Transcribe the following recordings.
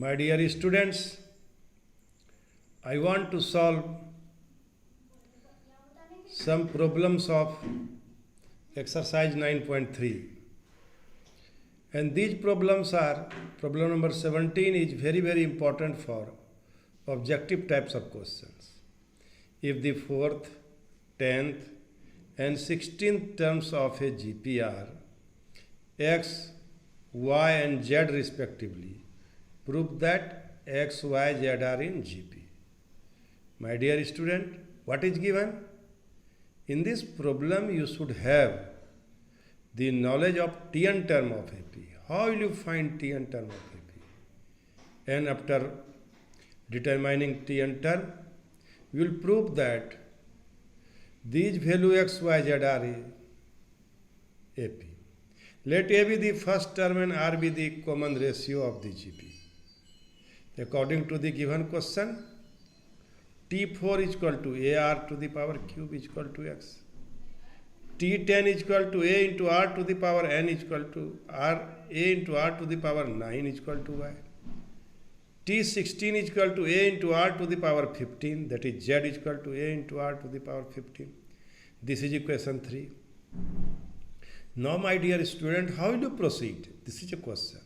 My dear students, I want to solve some problems of exercise 9.3. And these problems are, problem number 17 is very important for objective types of questions. If the 4th, 10th and 16th terms of a GP are x, y and z respectively, prove that x, y, z are in GP. My dear student, what is given? In this problem you should have the knowledge of Tn term of AP. How will you find Tn term of AP? And after determining Tn term, you will prove that these value x, y, z are AP. Let A be the first term and R be the common ratio of the GP. According to the given question, T4 is equal to AR to the power cube is equal to x. T10 is equal to A into R to the power n is equal to R, A into R to the power 9 is equal to y. T16 is equal to A into R to the power 15, that is Z is equal to A into R to the power 15. This is equation 3. Now, my dear student, how will you proceed? This is a question.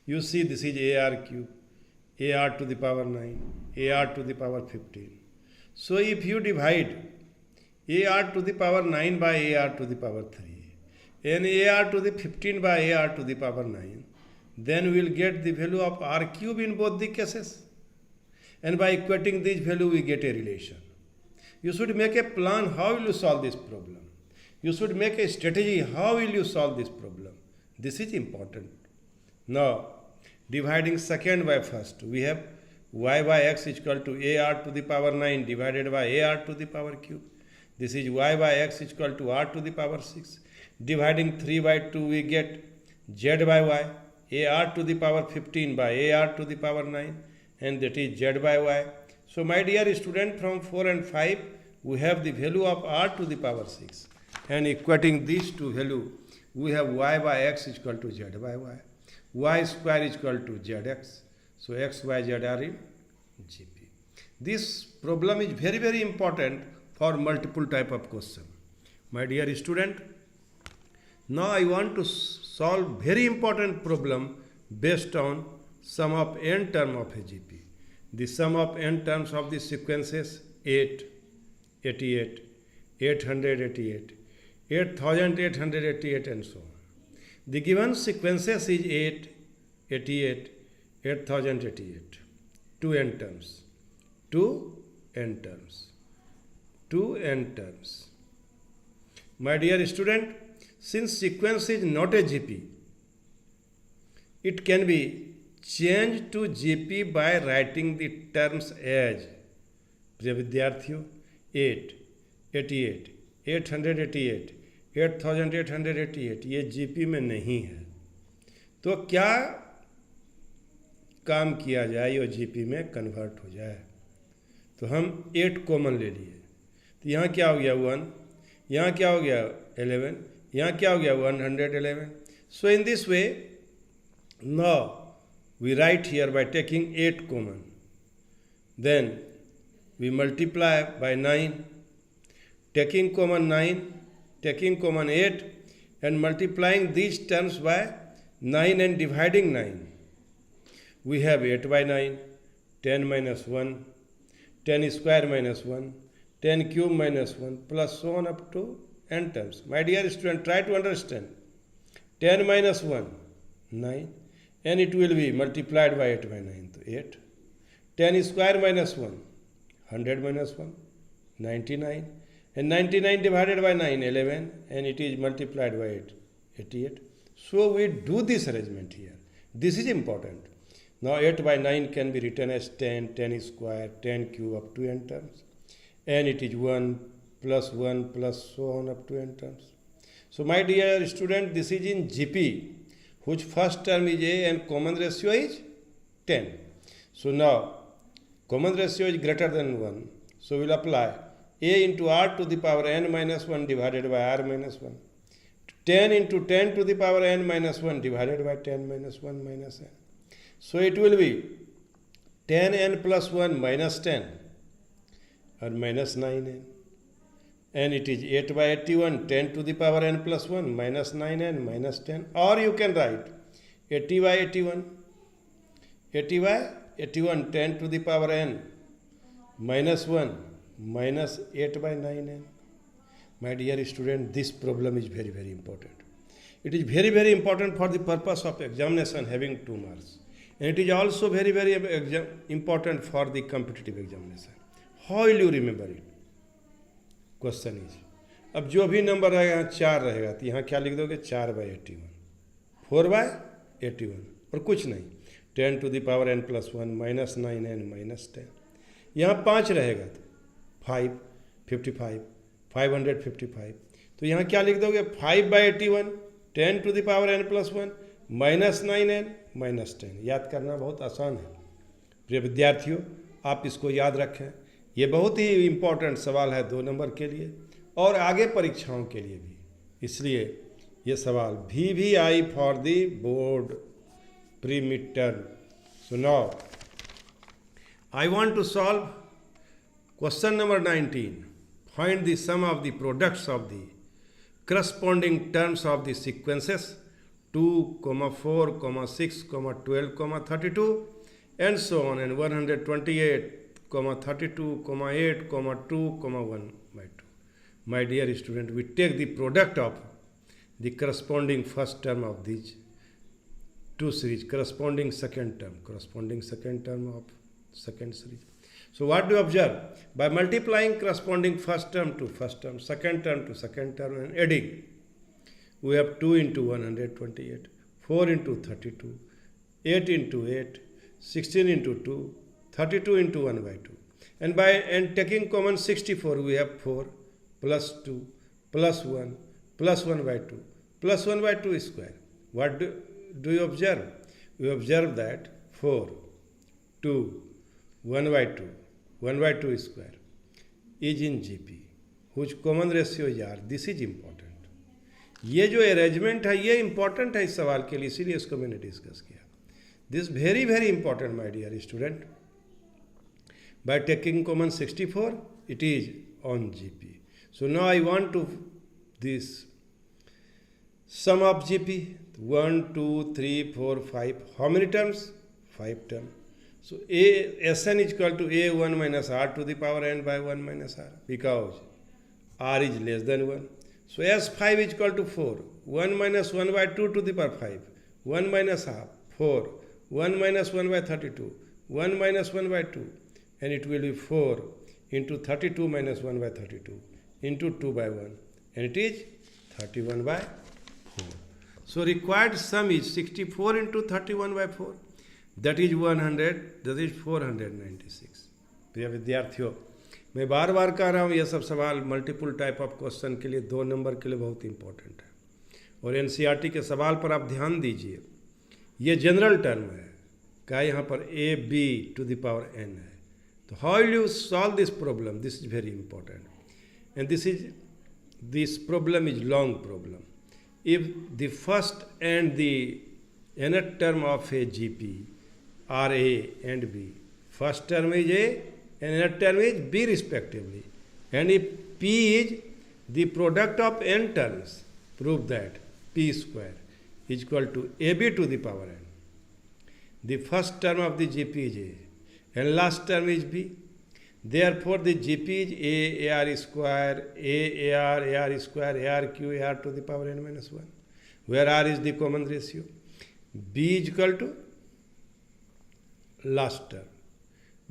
You see, this is AR cube, AR to the power 9, AR to the power 15. So, if you divide AR to the power 9 by AR to the power 3 and AR to the 15 by AR to the power 9, then we will get the value of R cube in both the cases. And by equating this value, we get a relation. You should make a plan how will you solve this problem. You should make a strategy how will you solve this problem. This is important. Now, dividing second by first, we have y by x is equal to AR to the power 9 divided by AR to the power cube. This is y by x is equal to R to the power 6. Dividing 3 by 2, we get z by y, AR to the power 15 by AR to the power 9, and that is z by y. So, my dear student, from 4 and 5, we have the value of R to the power 6. And equating these two value, we have y by x is equal to z by y. Y square is equal to zx. So, x, y, z are in GP. This problem is very important for multiple type of question. My dear student, now I want to solve very important problem based on sum of n term of a GP. The sum of n terms of the sequences 8, 88, 888, 8888 and so on. The given sequences is 8, 88, 8088. 2 n terms. 2 n terms. 2 n terms. My dear student, since sequence is not a GP, it can be changed to GP by writing the terms as प्रिय विद्यार्थियों 8, 88, 888, 8888 ये GP में नहीं है, तो क्या काम किया जाए और GP में कन्वर्ट हो जाए? तो हम 8 कॉमन ले लिए, तो यहाँ क्या हो गया 1, यहाँ क्या हो गया 11, यहाँ क्या हो गया 111. So in this way, now we write here by taking 8 common. Then we multiply by 9, taking common 9, taking common 8 and multiplying these terms by 9 and dividing 9. We have 8 by 9, 10 minus 1, 10 square minus 1, 10 cube minus 1 plus so on up to n terms. My dear student, try to understand. 10 minus 1, 9, and it will be multiplied by 8 by 9, so 8. 10 square minus 1, 100 minus 1, 99. And 99 divided by 9, 11, and it is multiplied by 8, 88. So we do this arrangement here. This is important. Now 8 by 9 can be written as 10, 10 square, 10 cube up to n terms. And it is 1 plus so on up to n terms. So my dear student, this is in GP, whose first term is A and common ratio is 10. So now, common ratio is greater than 1. So we will apply A into R to the power n minus 1 divided by R minus 1. 10 into 10 to the power n minus 1 divided by 10 minus 1 minus n. So it will be 10n plus 1 minus 10 or minus 9n. And it is 8 by 81, 10 to the power n plus 1 minus 9n minus 10. Or you can write 80 by 81, 80 by 81, 10 to the power n minus 1 minus 8 by 9n. My dear student, this problem is very, very important. It is very, very important for the purpose of examination having 2 marks. And it is also very, very important for the competitive examination. How will you remember it? Question is, अब जो भी number रहेगा यहाँ 4 रहेगा तो यहाँ क्या लिख दोगे 4 by 81, 4 by 81 और कुछ नहीं, 10 to the power n plus 1 minus 9n minus 10. यहाँ 5 रहेगा तो 5, 55, 555. तो यहाँ क्या लिख दोगे 5 by 81, 10 to the power n plus 1 minus 9n minus 10. याद करना बहुत आसान है प्रिय विद्यार्थियों, आप इसको याद रखें. ये बहुत ही इम्पोर्टेंट सवाल है 2 नंबर के लिए और आगे परीक्षाओं के लिए भी. इसलिए ये सवाल VVI for the board pre mid term. So now I want to solve question number 19. Find the sum of the products of the corresponding terms of the sequences 2, 4, 6, 12, 32 and so on, and 128, 32, 8, 2, 1 by 2. My dear student, we take the product of the corresponding first term of these 2 series, corresponding second term of second series. So what do you observe? By multiplying corresponding first term to first term, second term to second term and adding, we have 2 into 128, 4 into 32, 8 into 8, 16 into 2, 32 into 1 by 2. And taking common 64, we have 4 plus 2 plus 1 plus 1 by 2 plus 1 by 2 square. What do you observe? You observe that 4, 2, 1 by 2, 1 by 2 square is in GP, whose common ratio is R. This is important. ये जो arrangement है ये important है इस सवाल के लिए, इसीलिए इसको मैंने डिस्कस किया. This very very important my dear student. By taking common 64 it is on GP. So now I want to this sum of GP 1, 2, 3, 4, 5. How many terms? 5 terms. So Sn is equal to A1 minus R to the power n by 1 minus R, because R is less than 1. So S5 is equal to 4, 1 minus 1 by 2 to the power 5, 1 minus half, 4, 1 minus 1 by 32, 1 minus 1 by 2, and it will be 4 into 32 minus 1 by 32 into 2 by 1, and it is 31 by 4. So required sum is 64 into 31 by 4. That is 100, that is 496. प्रिय विद्यार्थियों, मैं बार बार कह रहा हूँ ये सब सवाल multiple type of question के लिए 2 नंबर के लिए बहुत इंपॉर्टेंट है. और NCERT के सवाल पर आप ध्यान दीजिए. ये जनरल टर्म है, क्या यहाँ पर AB to the power n है. तो how will you solve this problem? This is very important, and this problem is long problem. If the first and the nth term of a GP are A and B. First term is A and nth term is B respectively. And if P is the product of n terms, prove that P square is equal to AB to the power n. The first term of the GP is A and last term is B. Therefore, the GP is A AR square, A AR square, ARQ, AR to the power n minus 1, where R is the common ratio. B is equal to last term,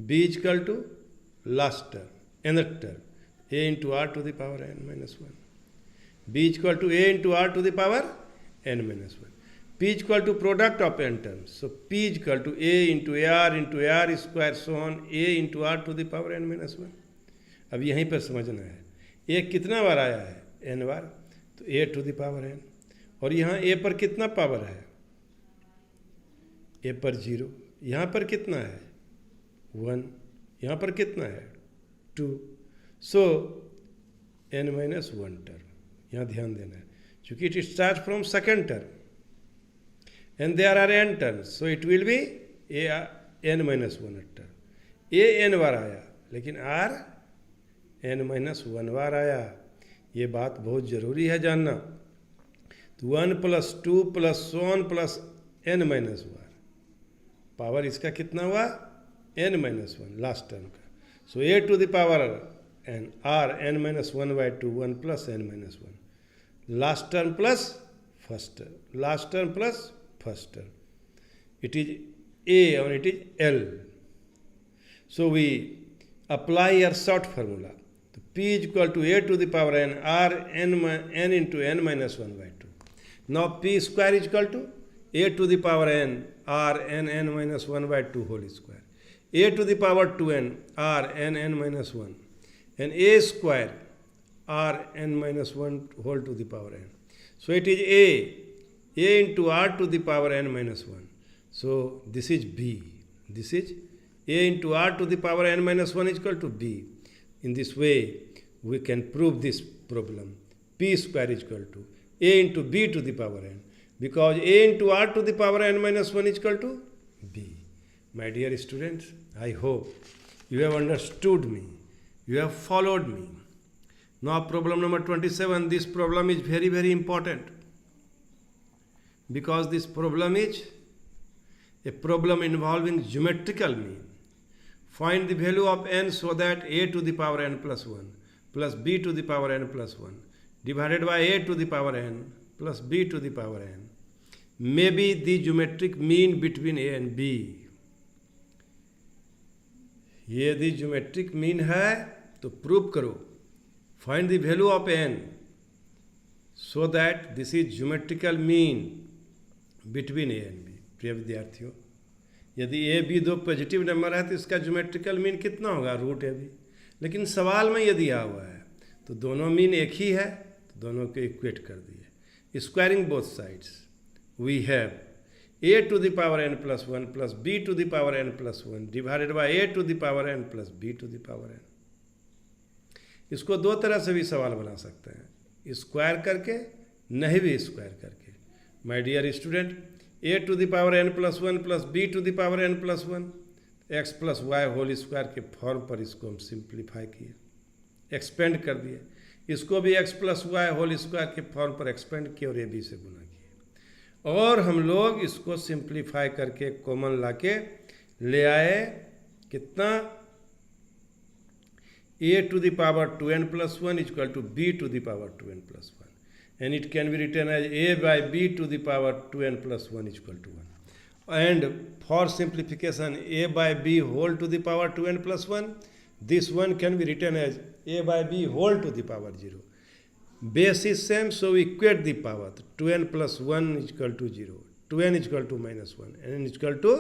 B is equal to last term, nth term, A into R to the power n minus 1. B is equal to A into R to the power n minus 1. P is equal to product of n terms. So P is equal to A into AR square so on A into R to the power n minus 1. अब यहीं पर समझना है A कितना बार आया है? n बार. तो A to the power n. और यहाँ A पर कितना पावर है? A पर 0. यहाँ पर कितना है? 1. यहाँ पर कितना है? 2. So n minus 1 term. यहाँ ध्यान देना है क्योंकि it start from second term and there are n terms, so it will be a n minus one term, a n बार आया लेकिन आर एन माइनस वन बार आया। ये बात बहुत ज़रूरी है जानना। तो 1 + 2 + so on plus n minus one, power इसका कितना हुआ n minus one last term का। So a to the power n r n minus one by two, 1 + n minus one, last term plus first term, last term plus first term, it is A and it is L. So we apply our short formula. So P is equal to A to the power n R n into n minus 1 by 2. Now P square is equal to A to the power n R n minus 1 by 2 whole square. A to the power 2n R n minus 1 and A square R n minus 1 whole to the power n. So it is A into R to the power n minus 1. So this is B. This is A into R to the power n minus 1 is equal to B. In this way, we can prove this problem. P square is equal to A into B to the power n. Because A into R to the power n minus 1 is equal to B. My dear students, I hope you have understood me. You have followed me. Now problem number 27. This problem is very, very important. Because this problem is a problem involving geometrical mean. Find the value of n so that a to the power n plus 1 plus b to the power n plus 1 divided by a to the power n plus b to the power n may be the geometric mean between a and b. ये यदि geometric mean है तो prove करो। Find the value of n so that this is geometrical mean between A and B. प्रिय विद्यार्थियों, यदि A B दो positive number है तो इसका ज्योमेट्रिकल मीन कितना होगा रूट ए बी। लेकिन सवाल में यदि दिया हुआ है तो दोनों मीन एक ही है तो दोनों को इक्वेट कर दिए। Squaring both sides we have a to the power n plus 1 plus b to the power n plus 1 divided by a to the power n plus b to the power n। इसको दो तरह से भी सवाल बना सकते हैं, square करके नहीं भी स्क्वायर करके। My dear student, a to the power n plus 1 plus b to the power n plus 1 x plus y whole square के फॉर्म पर इसको हम सिंप्लीफाई किए, एक्सपेंड कर दिए। इसको भी x plus y whole square के फॉर्म पर एक्सपेंड किए और a b से गुना किए। और हम लोग इसको सिंप्लीफाई करके कॉमन लाके ले आए कितना, a to the power 2n plus 1 is equal to b to the power 2n plus 1 and it can be written as a by b to the power 2n plus 1 is equal to 1. And for simplification, a by b whole to the power 2n plus 1, this one can be written as a by b whole to the power 0. Base is same, so we equate the power. 2n plus 1 is equal to 0. 2n is equal to minus 1 and n is equal to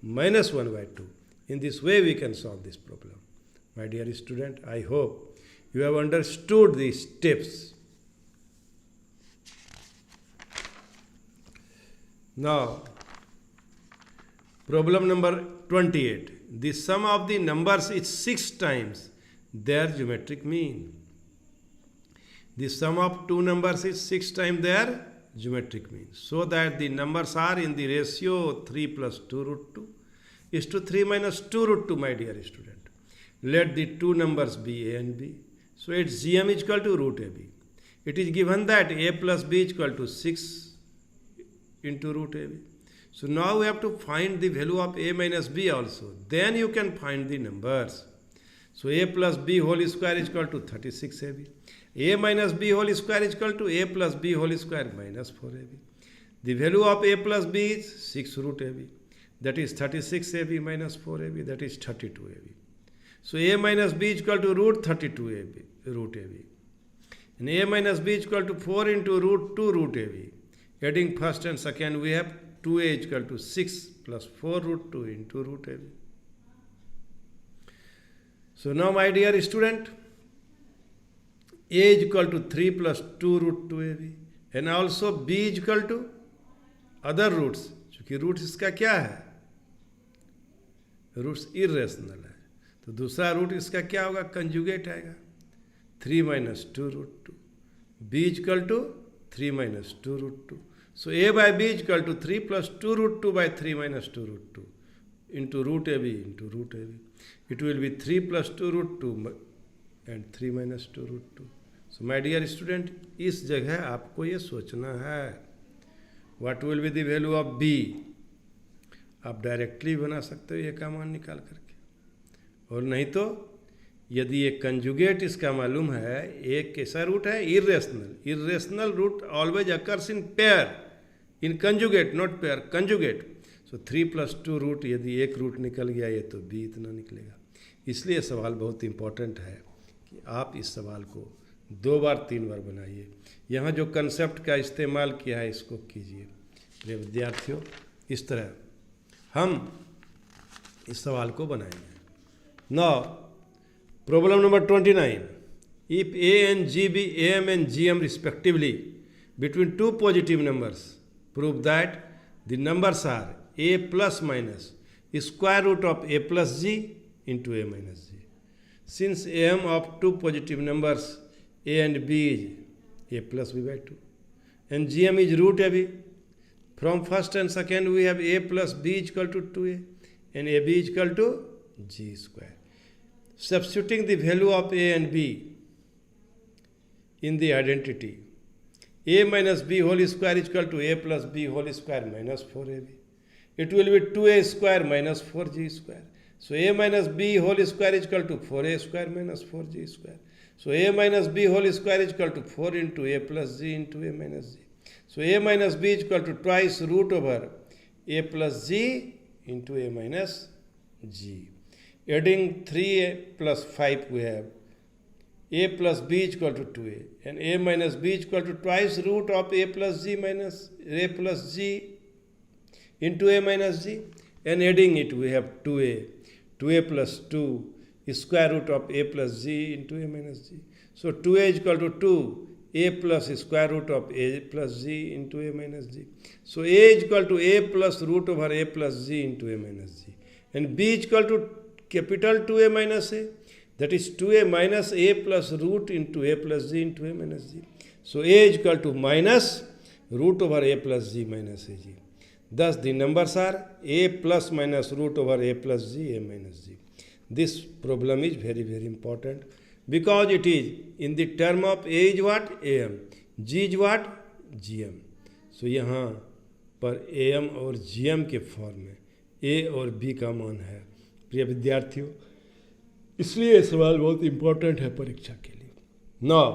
minus 1 by 2. In this way we can solve this problem. My dear student, I hope you have understood these steps. Now, problem number 28. The sum of the numbers is 6 times their geometric mean. The sum of two numbers is 6 times their geometric mean, so that the numbers are in the ratio 3 plus 2 root 2 is to 3 minus 2 root 2, my dear student. Let the two numbers be a and b. So its GM is equal to root ab. It is given that a plus b is equal to 6 into root ab. So now we have to find the value of a minus b also. Then you can find the numbers. So a plus b whole square is equal to 36 ab. A minus b whole square is equal to a plus b whole square minus 4ab. The value of a plus b is 6 root ab. That is 36ab minus 4ab. That is 32ab. So a minus b is equal to root 32ab, root ab. And a minus b is equal to 4 into root 2 root ab. Adding first and second, we have 2a is equal to 6 plus 4 root 2 into root ab. So now, my dear student, a is equal to 3 plus 2 root 2 ab and also b is equal to other roots, क्योंकि roots इसका क्या है, roots irrational है, तो दूसरा root इसका क्या होगा, कंजुगेट आएगा, 3 minus 2 root 2, b is equal to 3 minus 2 root 2. So a by b is equal to 3 plus 2 root 2 by 3 minus 2 root 2, into root AB into root AB. It will be 3 plus 2 root 2 and 3 minus 2 root 2. So my dear student, इस जगह आपको ये सोचना है what will be the value of B. आप directly बना सकते हो ये का मान निकाल करके, और नहीं तो यदि एक कंजुगेट इसका मालूम है, एक कैसा रूट है, irrational root always occurs in pair, in conjugate not pair, conjugate. So 3 plus 2 root, यदि एक रूट निकल गया ये तो बी इतना निकलेगा. इसलिए सवाल बहुत इंपॉर्टेंट है कि आप इस सवाल को 2 बार 3 बार बनाइए. यहाँ जो कंसेप्ट का इस्तेमाल किया है इसको कीजिए. मेरे विद्यार्थियों, इस तरह हम इस सवाल को बनाएंगे. Now problem number 29. If A and G be AM and GM respectively between two positive numbers, prove that the numbers are A plus minus square root of A plus G into A minus G. Since AM of two positive numbers A and B is A plus B by 2 and GM is root AB, from first and second we have A plus B is equal to 2A and AB is equal to G square. Substituting the value of A and B in the identity, A minus B whole square is equal to A plus B whole square minus 4AB. It will be 2A square minus 4G square. So A minus B whole square is equal to 4A square minus 4G square. So A minus B whole square is equal to 4 into A plus G into A minus G. So A minus B is equal to twice root over A plus G into A minus G. Adding 3A plus 5 we have A plus B is equal to 2A and A minus B is equal to twice root of A plus G minus A plus G into A minus G, and adding it we have 2A plus 2 is square root of A plus G into A minus G. So 2A is equal to 2, A plus square root of A plus G into A minus G. So A is equal to A plus root over A plus G into A minus G, and B is equal to capital 2A minus A, that is 2A minus A plus root into A plus G into A minus G. So A is equal to minus root over A plus G minus AG. Thus the numbers are A plus minus root over A plus G, A minus G. This problem is very, very important because it is in the term of A is what? AM. G is what? GM. So यहाँ पर AM और GM के form में A और B का मान है. प्रिय विद्यार्थियों, इसलिए सवाल बहुत इंपॉर्टेंट है परीक्षा के लिए. Now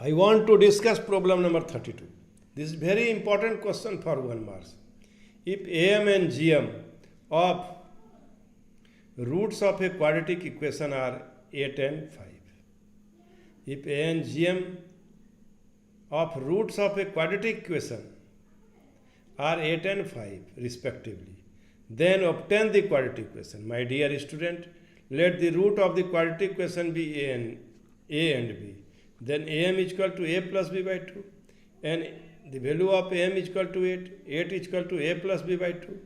I want to discuss problem number 32. This is very important question for 1 mark. If AM and GM of roots of a quadratic equation are 8 and 5. If A and GM of roots of a quadratic equation are 8 and 5 respectively, then obtain the quadratic equation. My dear student, let the root of the quadratic equation be A and B. Then AM is equal to A plus B by 2 and the value of AM is equal to 8. 8 is equal to A plus B by 2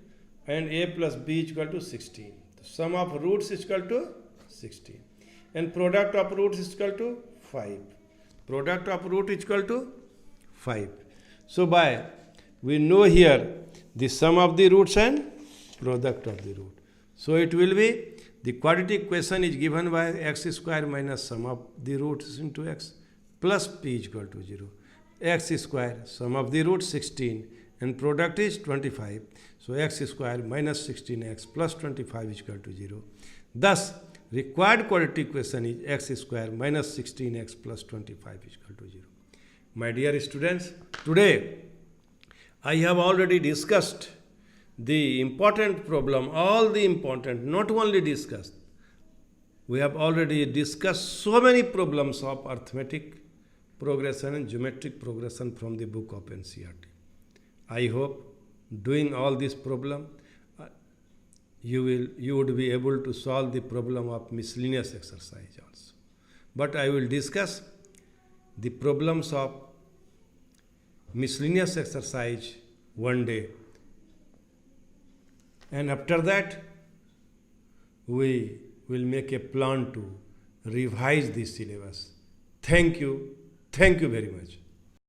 and A plus B is equal to 16. The sum of roots is equal to 16 and product of roots is equal to 5. Product of root is equal to 5. So by we know here the sum of the roots and product of the root. So it will be the quadratic equation is given by x square minus sum of the roots into x plus p is equal to 0. X square sum of the root 16 and product is 25. So x square minus 16x plus 25 is equal to 0. Thus required quadratic equation is x square minus 16x plus 25 is equal to 0. My dear students, today I have already discussed the important problem, all the important, not only discussed, we have already discussed so many problems of arithmetic progression and geometric progression from the book of NCERT. I hope doing all this problem, you would be able to solve the problem of miscellaneous exercise also. But I will discuss the problems of miscellaneous exercise one day. And after that, we will make a plan to revise this syllabus. Thank you very much.